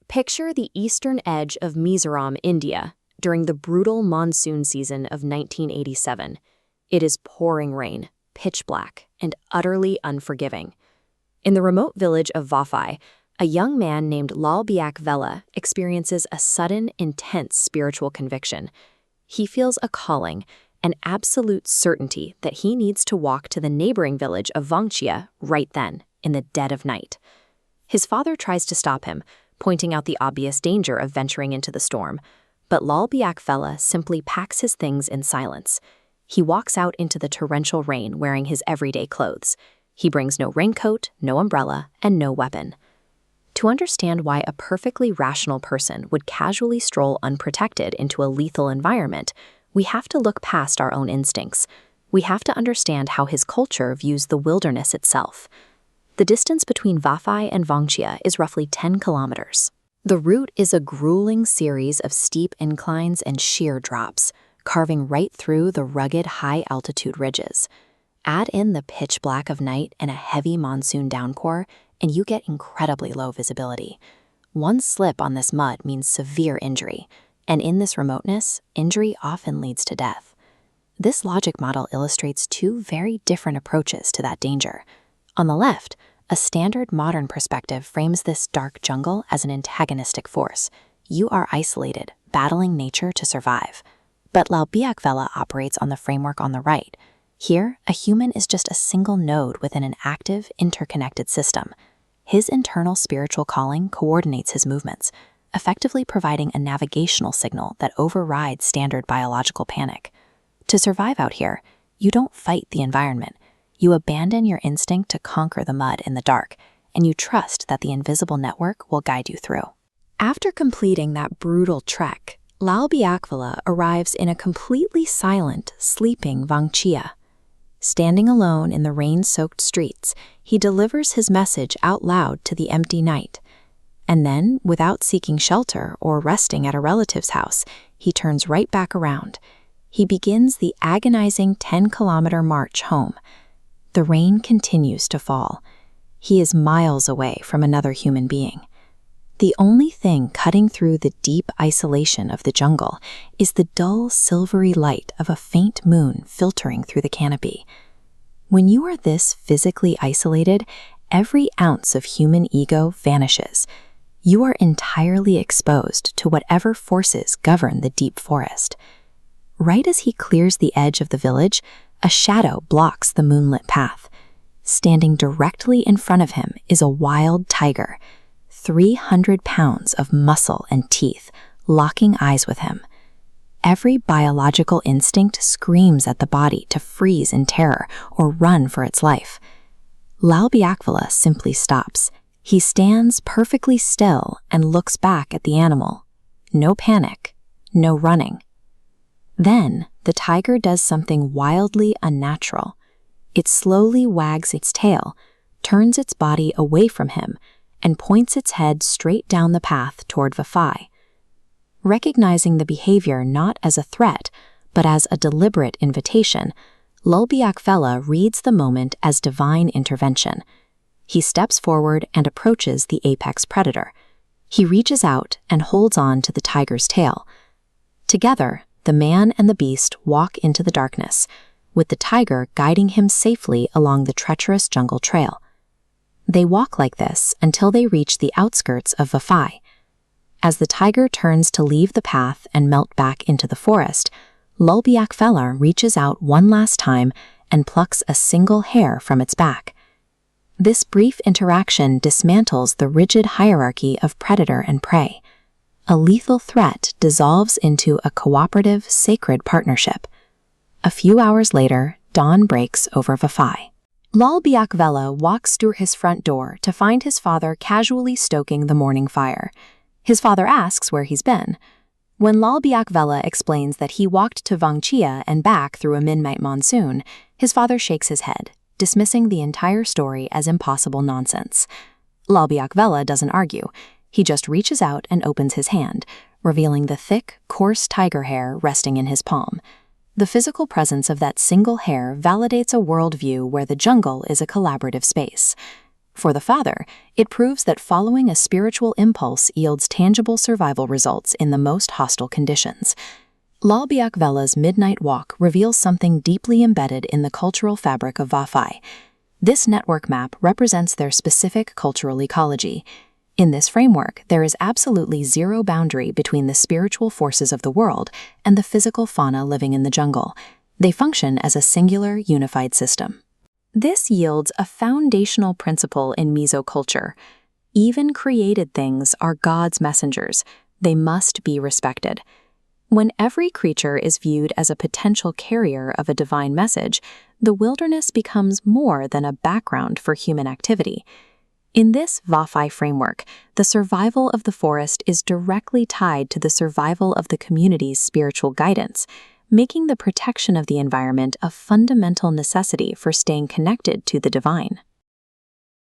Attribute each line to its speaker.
Speaker 1: Picture the eastern edge of Mizoram, India, during the brutal monsoon season of 1987. It is pouring rain, pitch black, and utterly unforgiving. In the remote village of Vafai, a young man named Lal Biak Vela experiences a sudden, intense spiritual conviction. He feels a calling, an absolute certainty that he needs to walk to the neighboring village of Vangchia right then, in the dead of night. His father tries to stop him, pointing out the obvious danger of venturing into the storm, but Lal Biak Vela simply packs his things in silence. He walks out into the torrential rain wearing his everyday clothes. He brings no raincoat, no umbrella, and no weapon. To understand why a perfectly rational person would casually stroll unprotected into a lethal environment, we have to look past our own instincts. We have to understand how his culture views the wilderness itself. The distance between Vafai and Vangchia is roughly 10 kilometers. The route is a grueling series of steep inclines and sheer drops, carving right through the rugged high-altitude ridges. Add in the pitch black of night and a heavy monsoon downpour, and you get incredibly low visibility. One slip on this mud means severe injury, and in this remoteness, injury often leads to death. This logic model illustrates two very different approaches to that danger. On the left, a standard modern perspective frames this dark jungle as an antagonistic force. You are isolated, battling nature to survive. But Lal Biak Vela operates on the framework on the right. Here, a human is just a single node within an active, interconnected system. His internal spiritual calling coordinates his movements, effectively providing a navigational signal that overrides standard biological panic. To survive out here, you don't fight the environment. You abandon your instinct to conquer the mud in the dark, and you trust that the invisible network will guide you through. After completing that brutal trek, Lal Biak Vela arrives in a completely silent, sleeping Vangchia. Standing alone in the rain-soaked streets, he delivers his message out loud to the empty night. And then, without seeking shelter or resting at a relative's house, he turns right back around. He begins the agonizing 10-kilometer march home. The rain continues to fall. He is miles away from another human being. The only thing cutting through the deep isolation of the jungle is the dull, silvery light of a faint moon filtering through the canopy. When you are this physically isolated, every ounce of human ego vanishes. You are entirely exposed to whatever forces govern the deep forest. Right as he clears the edge of the village, a shadow blocks the moonlit path. Standing directly in front of him is a wild tiger, 300 pounds of muscle and teeth, locking eyes with him. Every biological instinct screams at the body to freeze in terror or run for its life. Lal Biak Vela simply stops. He stands perfectly still and looks back at the animal. No panic, no running. Then, the tiger does something wildly unnatural. It slowly wags its tail, turns its body away from him, and points its head straight down the path toward Vafai. Recognizing the behavior not as a threat, but as a deliberate invitation, Lal Biak Vela reads the moment as divine intervention. He steps forward and approaches the apex predator. He reaches out and holds on to the tiger's tail. Together, the man and the beast walk into the darkness, with the tiger guiding him safely along the treacherous jungle trail. They walk like this until they reach the outskirts of Vafai. As the tiger turns to leave the path and melt back into the forest, Lal Biak Vela reaches out one last time and plucks a single hair from its back. This brief interaction dismantles the rigid hierarchy of predator and prey. A lethal threat dissolves into a cooperative, sacred partnership. A few hours later, dawn breaks over Vafai. Lal Biak Vela walks through his front door to find his father casually stoking the morning fire. His father asks where he's been. When Lal Biak Vela explains that he walked to Vangchia and back through a midnight monsoon, his father shakes his head, dismissing the entire story as impossible nonsense. Lal Biak Vela doesn't argue. He just reaches out and opens his hand, revealing the thick, coarse tiger hair resting in his palm. The physical presence of that single hair validates a worldview where the jungle is a collaborative space. For the father, it proves that following a spiritual impulse yields tangible survival results in the most hostile conditions. Lalbiak Vela's Midnight Walk reveals something deeply embedded in the cultural fabric of Vafai. This network map represents their specific cultural ecology. In this framework, there is absolutely zero boundary between the spiritual forces of the world and the physical fauna living in the jungle. They function as a singular, unified system. This yields a foundational principle in Mizo culture. Even created things are God's messengers. They must be respected. When every creature is viewed as a potential carrier of a divine message, the wilderness becomes more than a background for human activity. In this Vafai framework, the survival of the forest is directly tied to the survival of the community's spiritual guidance, making the protection of the environment a fundamental necessity for staying connected to the divine.